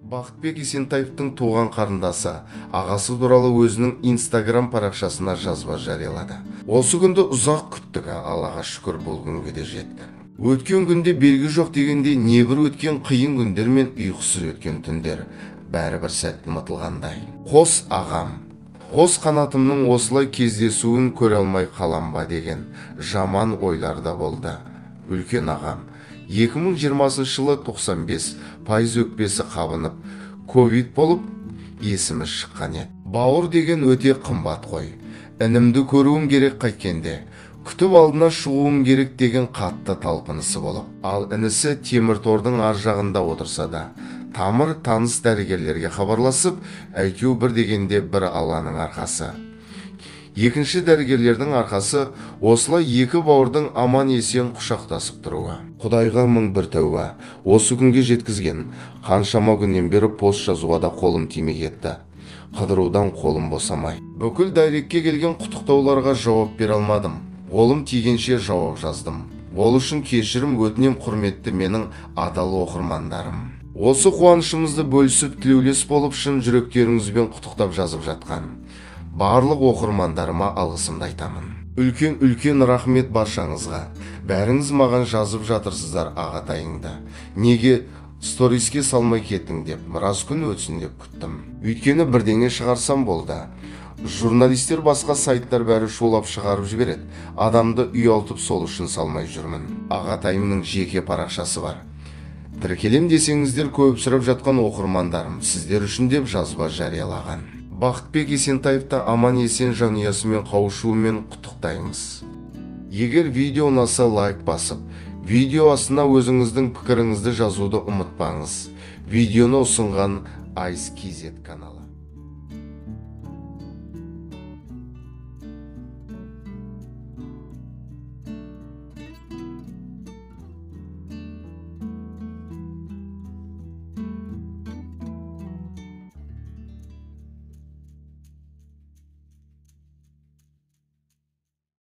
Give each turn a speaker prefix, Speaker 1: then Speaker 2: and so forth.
Speaker 1: Бақытбек Есентаевтың туған қарындасы ағасы туралы өзінің Instagram парақшасына жазба жариялады. Осы күнді ұзақ күттік, Аллаға шүкір бұл күнге де жетті. Өткен күнде белгі жоқ дегенде, небір өткен қиын күндер мен ұйқысыз өткен түндер бәрібір сәтті ұмытылғандай. Қос ағам, қос қанатымның осылай кездесуін көре алмай қалам ба деген жаман ойларда болды. Үлкен ағам 2020 жылы 95% өкпесі қабынып, ковид болып есіміз шыққан еді. Бауыр деген өте қымбат қой. Інімді көруім керек қайткенде, күтіп алдына шығуым керек деген қатты талпынысы болып. Ал інісі Теміртордың ар жағында отырса да, тамыр таныс дәрігерлерге хабарласып, әйтеу бір дегенде бір Алланың арқасы. Екінші дәрігерлердің арқасы осылай екі бауырдың аман есен құшақтасып тұруы. Құдайға мың бір тәуба, осы күнге жеткізген. Қаншама күннен бері пост жазуға да қолым тимей кетті. Қыдырудан қолым босамай. Бүкіл дайрекке келген құттықтауларға жауап бере алмадым. Қолым тигенше жауап жаздым. Ол үшін кешірім өтінем, құрметті менің адал оқырмандарым. Осы қуанышымызды бөлісіп, тілеулес болып, шын жүректеріңізбен құттықтап жазып жатқан барлық оқырмандарыма алғысымды айтамын. Үлкен рахмет баршаңызға. Бәріңіз маған жазып жатырсыздар ағатайыңды. Неге сториске салмай кеттің деп, біраз күн өтсін деп күттім. Өйткені бірдеңе шығарсам болды. Журналистер басқа сайттар бәрі шулап шығарып жібереді. Адамды ұялтып, сол үшін салмай жүрмін. Ағатайымның жеке парақшасы бар. Тіркелем десеңіздер, көп сұрап жатқан оқырмандарым сіздер үшін деп жазба жариялаған. Бақытбек Есентаевты аман есен жанұясымен қауышуымен құттықтаймыз. Егер видео ұнаса, лайк басып, видео астына өзіңіздің пікіріңізді жазуды ұмытпаңыз. Видеоны ұсынған Ice KZ каналы.